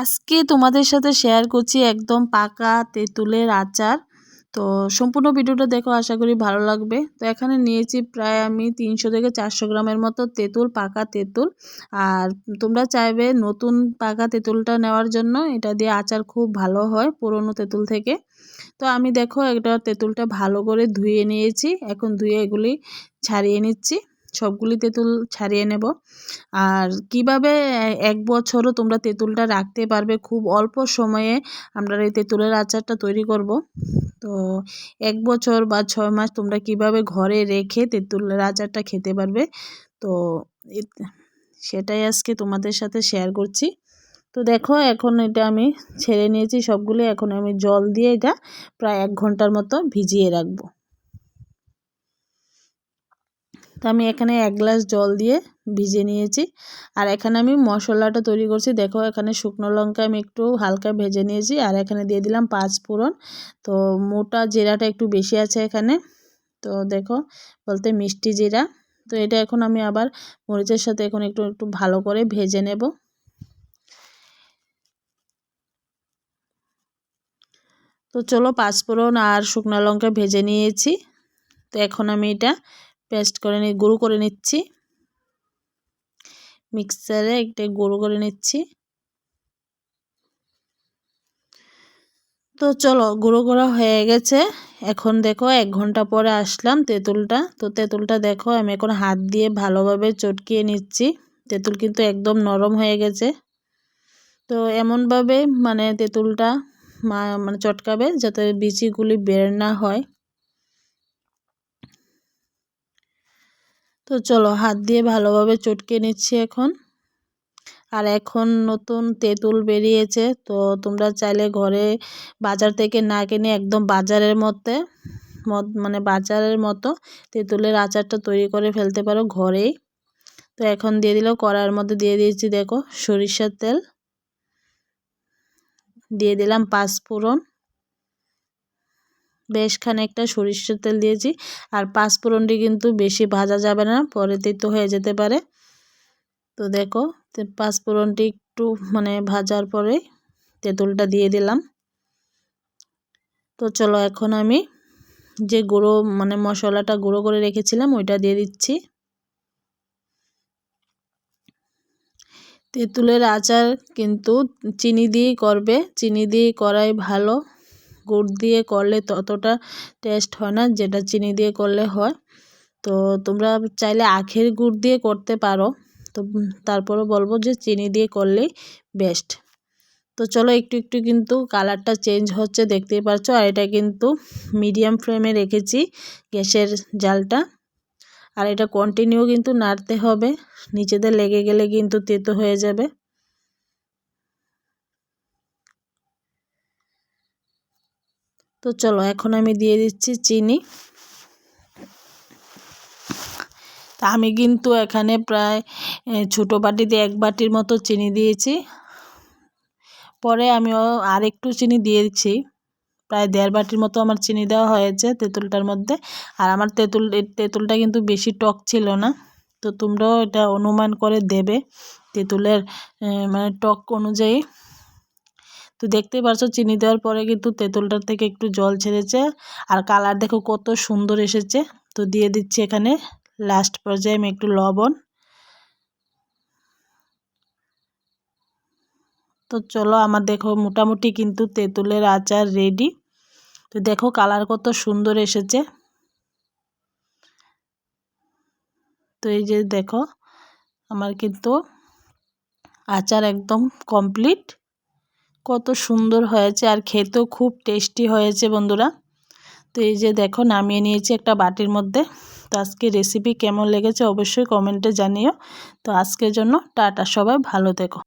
আজকে তোমাদের সাথে শেয়ার করছি একদম পাকা তেঁতুলের আচার। তো সম্পূর্ণ ভিডিওটা দেখো, আশা করি ভালো লাগবে। তো এখানে নিয়েছি প্রায় আমি 300 থেকে 400 গ্রামের মতো তেঁতুল, পাকা তেঁতুল। আর তোমরা চাইবে নতুন পাকা তেঁতুলটা নেওয়ার জন্য, এটা দিয়ে আচার খুব ভালো হয় পুরনো তেঁতুল থেকে। তো আমি দেখো একটা তেঁতুলটা ভালো করে ধুয়ে নিয়েছি, এখন ধুয়ে এগুলি ছাড়িয়ে নিচ্ছি, সবগুলি তেঁতুল ছাড়িয়ে নেব। আর কিভাবে 1 বছরও তোমরা তেঁতুলটা রাখতে পারবে, খুব অল্প সময়ে আমরা এই তেঁতুলের আচারটা তৈরি করব। তো 1 বছর বা 6 মাস তোমরা কিভাবে ঘরে রেখে তেঁতুলের আচারটা খেতে পারবে, তো সেটাই আজকে তোমাদের সাথে শেয়ার করছি। তো দেখো এখন এটা আমি ছেড়ে নিয়েছি সবগুলো, এখন আমি জল দিয়ে এটা প্রায় 1 ঘন্টার মতো ভিজিয়ে রাখবো। তো আমি এখানে 1 গ্লাস জল দিয়ে ভিজিয়ে নিয়েছি। আর এখানে আমি মশলাটা তৈরি করছি। দেখো এখানে শুকনো লঙ্কা আমি একটু হালকা ভেজে নিয়েছি, আর এখানে দিয়ে দিলাম 5 ফোড়ন। তো মোটা জিরাটা একটু বেশি আছে এখানে, তো দেখো বলতে মিষ্টি জিরা। তো এটা এখন আমি আবার মরিচের সাথে এখন একটু একটু ভালো করে ভেজে নেব। তো চলো 5 ফোড়ন আর শুকনো লঙ্কা ভেজে নিয়েছি। তো এখন আমি এটা পেস্ট করে গুঁড়ো করে নিচ্ছি, মিক্সারে একটা গুঁড়ো করে নিচ্ছি। তো চলো গুঁড়ো করা হয়ে গেছে। এখন দেখো 1 ঘন্টা পরে আসলাম তেঁতুলটা, তো তেঁতুলটা দেখো আমি এখন হাত দিয়ে ভালোভাবে চটকিয়ে নিচ্ছি। তেঁতুল কিন্তু একদম নরম হয়ে গেছে। তো এমনভাবে মানে তেঁতুলটা মানে চটকাবে যাতে বিচিগুলি বের না হয়। তো চলো হাত দিয়ে ভালোভাবে চটকে নিচ্ছি এখন। আর এখন নতুন তেঁতুল বেরিয়েছে, তো তোমরা চাইলে ঘরে বাজার থেকে না কিনে একদম বাজারের মানে বাজারের মতো তেঁতুলের আচারটা তৈরি করে ফেলতে পারো ঘরেই। তো এখন দিয়ে দিল, কড়াইয়ের মধ্যে দিয়ে দিয়েছি দেখো সরিষার তেল, দিয়ে দিলাম 5 ফোড়ন, বেশ খানিকটা সরিষার তেল দিয়েছি। আর 5 ফোড়নটি কিন্তু বেশি ভাজা যাবে না, পরে তেতো হয়ে যেতে পারে। তো দেখো 5 ফোড়নটি একটু মানে ভাজার পরে তেঁতুলটা দিয়ে দিলাম। তো চলো এখন আমি যে গুঁড়ো মানে মশলাটা গুঁড়ো করে রেখেছিলাম ওইটা দিয়ে দিচ্ছি। তেঁতুলের আচার কিন্তু চিনি দিয়েই করবে, চিনি দিয়ে করাই ভালো, গুড় দিয়ে করলে ততটা টেস্ট হয় না যেটা চিনি দিয়ে করলে হয়। তো তোমরা চাইলে আখের গুড় দিয়ে করতে পারো, তো তারপরে বলবো যে চিনি দিয়ে করলেই বেস্ট। তো চলো একটু একটু কিন্তু কালারটা চেঞ্জ হচ্ছে, দেখতেই পাচ্ছো। আর এটা কিন্তু মিডিয়াম ফ্লেমে রেখেছি গ্যাসের জালটা, আর এটা কন্টিনিউ কিন্তু নাড়তে হবে, নিচেতে লেগে গেলে কিন্তু তেতো হয়ে যাবে। তো চলো এখন আমি দিয়ে দিচ্ছি চিনি। তা আমি কিন্তু এখানে প্রায় ছোটো বাটিতে 1 বাটির মতো চিনি দিয়েছি, পরে আমিও আর একটু চিনি দিয়েছি, প্রায় 1.5 বাটির মতো আমার চিনি দেওয়া হয়েছে তেঁতুলটার মধ্যে। আর আমার তেঁতুলটা কিন্তু বেশি টক ছিল না, তো তোমরাও এটা অনুমান করে দেবে তেঁতুলের মানে টক অনুযায়ী। তো দেখতেই পাচ্ছ চিনি দেওয়ার পরে কিন্তু তেঁতুলটার থেকে একটু জল ছেড়েছে, আর কালার দেখো কত সুন্দর এসেছে। তো দিয়ে দিচ্ছি এখানে লাস্ট পর্যায়ে আমি একটু লবণ। তো চলো আমার দেখো মোটামুটি কিন্তু তেঁতুলের আচার রেডি। তো দেখো কালার কত সুন্দর এসেছে। তো এই যে দেখো আমার কিন্তু আচার একদম কমপ্লিট, কত সুন্দর হয়েছে আর খেতেও খুব টেস্টি হয়েছে বন্ধুরা। তো এই যে দেখো নামিয়ে নিয়েছি একটা বাটির মধ্যে। তো আজকে রেসিপি কেমন লেগেছে অবশ্যই কমেন্টে জানিও। তো আজকের জন্য টাটা, সবাই ভালো থেকো।